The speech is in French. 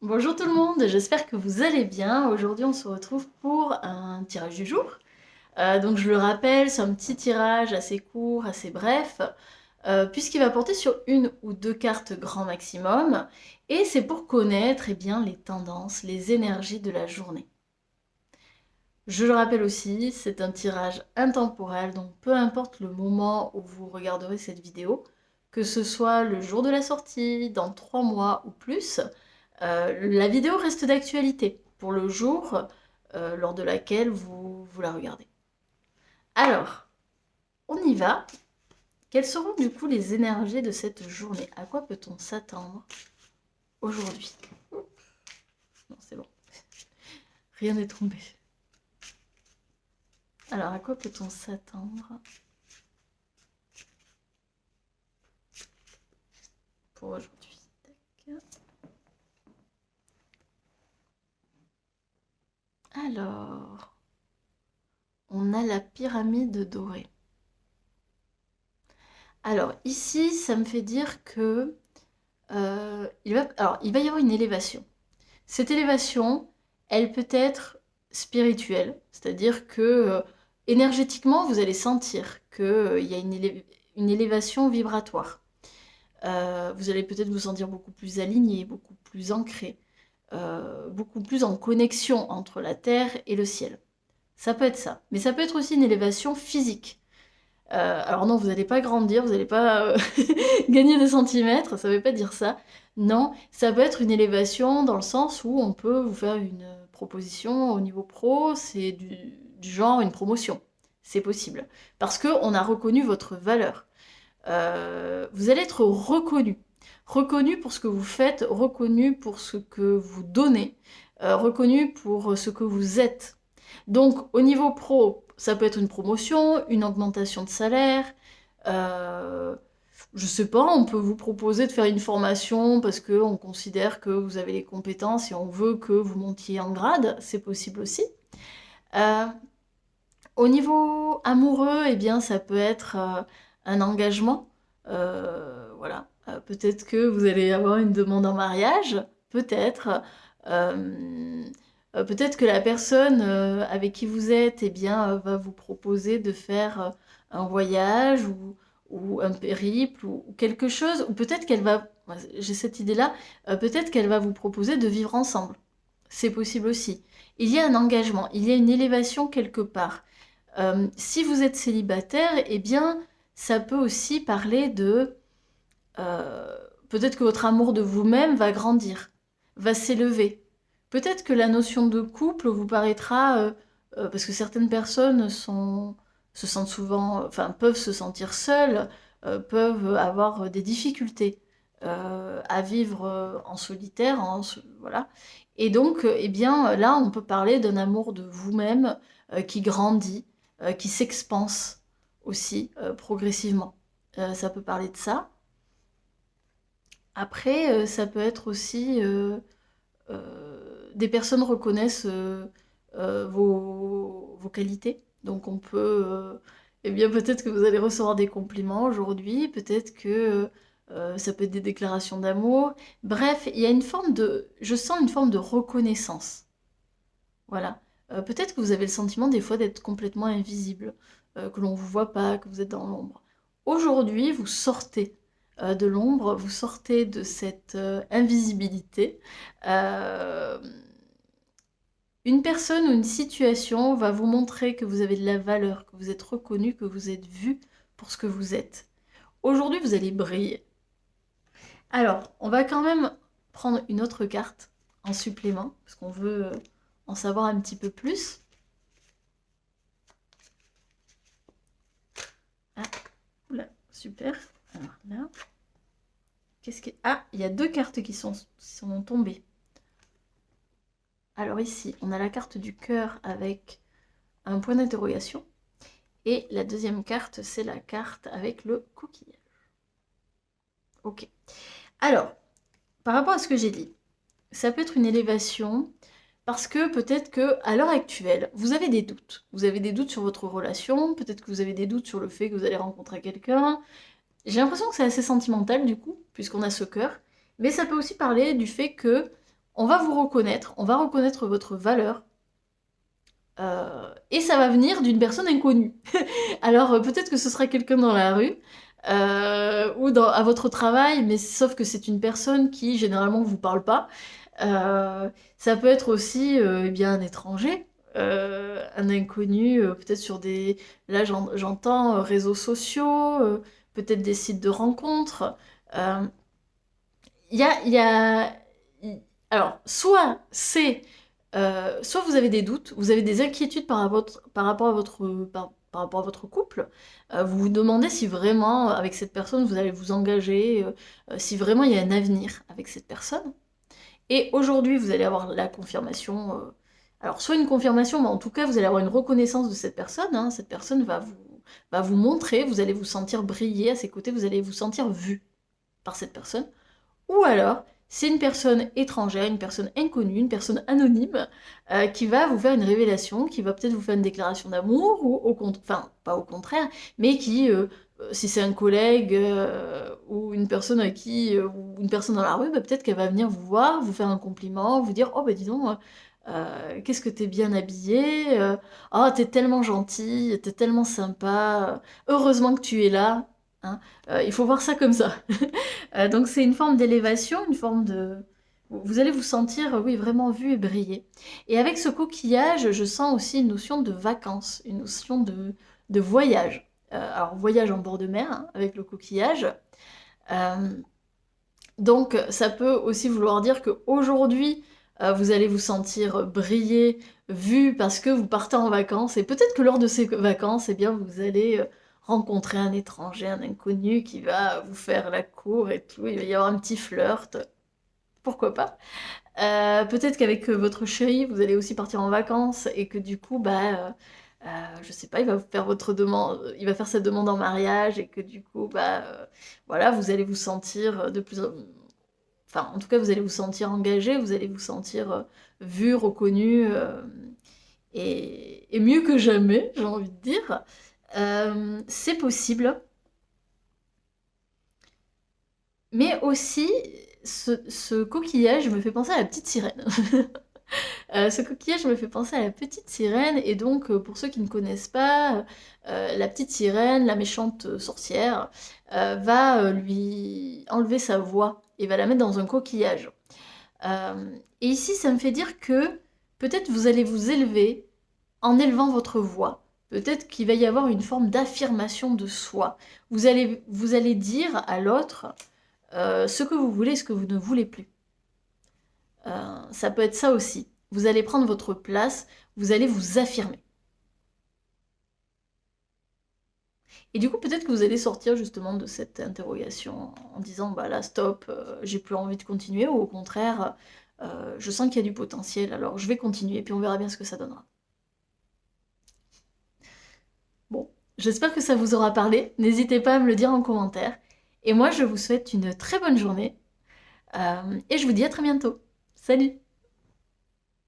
Bonjour tout le monde, j'espère que vous allez bien. Aujourd'hui, on se retrouve pour un tirage du jour. Donc je le rappelle, c'est un petit tirage assez court, assez bref, puisqu'il va porter sur une ou deux cartes grand maximum, et c'est pour connaître bien, les tendances, les énergies de la journée. Je le rappelle aussi, c'est un tirage intemporel, donc peu importe le moment où vous regarderez cette vidéo, que ce soit le jour de la sortie, dans 3 mois ou plus, la vidéo reste d'actualité pour le jour lors de laquelle vous la regardez. Alors, on y va. Quelles seront du coup les énergies de cette journée? À quoi peut-on s'attendre aujourd'hui? Non, c'est bon. Rien n'est tombé. Alors, à quoi peut-on s'attendre pour aujourd'hui? Alors, on a la pyramide dorée. Alors, ici, ça me fait dire que il va y avoir une élévation. Cette élévation, elle peut être spirituelle, c'est-à-dire que énergétiquement, vous allez sentir qu'il y a une élévation vibratoire. Vous allez peut-être vous sentir beaucoup plus aligné, beaucoup plus ancré, beaucoup plus en connexion entre la terre et le ciel. Ça peut être ça. Mais ça peut être aussi une élévation physique. Alors non, vous n'allez pas grandir, vous n'allez pas gagner des centimètres, ça ne veut pas dire ça. Non, ça peut être une élévation dans le sens où on peut vous faire une proposition au niveau pro, c'est du genre une promotion. C'est possible. Parce qu'on a reconnu votre valeur. Vous allez être reconnu. Reconnu pour ce que vous faites, reconnu pour ce que vous donnez, reconnu pour ce que vous êtes. Donc au niveau pro, ça peut être une promotion, une augmentation de salaire. Euh, je sais pas, on peut vous proposer de faire une formation parce qu'on considère que vous avez les compétences et on veut que vous montiez en grade, c'est possible aussi. Euh, Au niveau amoureux, eh bien, ça peut être un engagement. Voilà. Peut-être que vous allez avoir une demande en mariage, peut-être. Euh, Peut-être que la personne avec qui vous êtes, eh bien, va vous proposer de faire un voyage ou un périple ou quelque chose. Ou peut-être qu'elle va, moi, j'ai cette idée-là, peut-être qu'elle va vous proposer de vivre ensemble. C'est possible aussi. Il y a un engagement, il y a une élévation quelque part. Si vous êtes célibataire, eh bien, ça peut aussi parler de... euh, peut-être que votre amour de vous-même va grandir, va s'élever. Peut-être que la notion de couple vous paraîtra... parce que certaines personnes se sentent souvent... Enfin, peuvent se sentir seules, peuvent avoir des difficultés à vivre en solitaire, voilà. Et donc, eh bien, là, on peut parler d'un amour de vous-même qui grandit, qui s'expanse aussi progressivement. Ça peut parler de ça. Après, ça peut être aussi des personnes reconnaissent vos qualités. Donc on peut, eh bien peut-être que vous allez recevoir des compliments aujourd'hui, peut-être que ça peut être des déclarations d'amour. Bref, il y a une forme de, je sens une forme de reconnaissance. Voilà. Peut-être que vous avez le sentiment des fois d'être complètement invisible, que l'on ne vous voit pas, que vous êtes dans l'ombre. Aujourd'hui, vous sortez de l'ombre, vous sortez de cette invisibilité. Euh, une personne ou une situation va vous montrer que vous avez de la valeur, que vous êtes reconnu, que vous êtes vu pour ce que vous êtes. Aujourd'hui, vous allez briller. Alors, on va quand même prendre une autre carte en supplément, parce qu'on veut en savoir un petit peu plus. Ah, oula, super. Alors là, qu'est-ce que... Ah, il y a deux cartes qui sont tombées. Alors ici, on a la carte du cœur avec un point d'interrogation. Et la deuxième carte, c'est la carte avec le coquillage. Ok. Alors, par rapport à ce que j'ai dit, ça peut être une élévation parce que peut-être que à l'heure actuelle, vous avez des doutes. Vous avez des doutes sur votre relation, peut-être que vous avez des doutes sur le fait que vous allez rencontrer quelqu'un. J'ai l'impression que c'est assez sentimental du coup, puisqu'on a ce cœur. Mais ça peut aussi parler du fait que on va vous reconnaître, on va reconnaître votre valeur, et ça va venir d'une personne inconnue. Alors peut-être que ce sera quelqu'un dans la rue, ou à votre travail, mais sauf que c'est une personne qui généralement vous parle pas. Ça peut être aussi eh bien un étranger, un inconnu, peut-être sur des... Là j'entends réseaux sociaux, peut-être des sites de rencontres. Euh, il y a... Alors, soit vous avez des doutes, vous avez des inquiétudes par rapport à par rapport à votre couple. Vous vous demandez si vraiment, avec cette personne, vous allez vous engager, si vraiment il y a un avenir avec cette personne. Et aujourd'hui, vous allez avoir la confirmation. Alors, soit une confirmation, mais en tout cas, vous allez avoir une reconnaissance de cette personne, hein. Cette personne va vous montrer, vous allez vous sentir briller à ses côtés, vous allez vous sentir vu par cette personne. Ou alors, c'est une personne étrangère, une personne inconnue, une personne anonyme, qui va vous faire une révélation, qui va peut-être vous faire une déclaration d'amour, ou au contraire, enfin, pas au contraire, mais qui, si c'est un collègue, ou une personne à qui, ou une personne dans la rue, bah, peut-être qu'elle va venir vous voir, vous faire un compliment, vous dire: «Oh bah dis donc, qu'est-ce que t'es bien habillé, oh t'es tellement gentil, t'es tellement sympa, heureusement que tu es là», hein. Il faut voir ça comme ça. Donc c'est une forme d'élévation, une forme de... Vous allez vous sentir, oui, vraiment vu et briller. Et avec ce coquillage, je sens aussi une notion de vacances, une notion de voyage. Alors voyage en bord de mer, hein, avec le coquillage. Euh, donc ça peut aussi vouloir dire qu'aujourd'hui, vous allez vous sentir briller, vu, parce que vous partez en vacances. Et peut-être que lors de ces vacances, eh bien, vous allez rencontrer un étranger, un inconnu qui va vous faire la cour et tout. Il va y avoir un petit flirt, pourquoi pas. Peut-être qu'avec votre chéri, vous allez aussi partir en vacances et que du coup, je sais pas, il va vous faire votre demande, il va faire sa demande en mariage et que du coup, voilà, vous allez vous sentir de plus, enfin, en tout cas, vous allez vous sentir engagé, vous allez vous sentir vu, reconnu, et mieux que jamais, j'ai envie de dire. C'est possible, mais aussi, ce coquillage me fait penser à la petite sirène. Ce coquillage me fait penser à la petite sirène, et donc pour ceux qui ne connaissent pas, la petite sirène, la méchante sorcière, va lui enlever sa voix et va la mettre dans un coquillage. Et ici, ça me fait dire que peut-être vous allez vous élever en élevant votre voix. Peut-être qu'il va y avoir une forme d'affirmation de soi. Vous allez dire à l'autre ce que vous voulez et ce que vous ne voulez plus. Ça peut être ça aussi. Vous allez prendre votre place, vous allez vous affirmer. Et du coup, peut-être que vous allez sortir justement de cette interrogation en disant, bah là, stop, j'ai plus envie de continuer, ou au contraire, je sens qu'il y a du potentiel, alors je vais continuer, puis on verra bien ce que ça donnera. Bon, j'espère que ça vous aura parlé, n'hésitez pas à me le dire en commentaire. Et moi, je vous souhaite une très bonne journée, et je vous dis à très bientôt. Salut!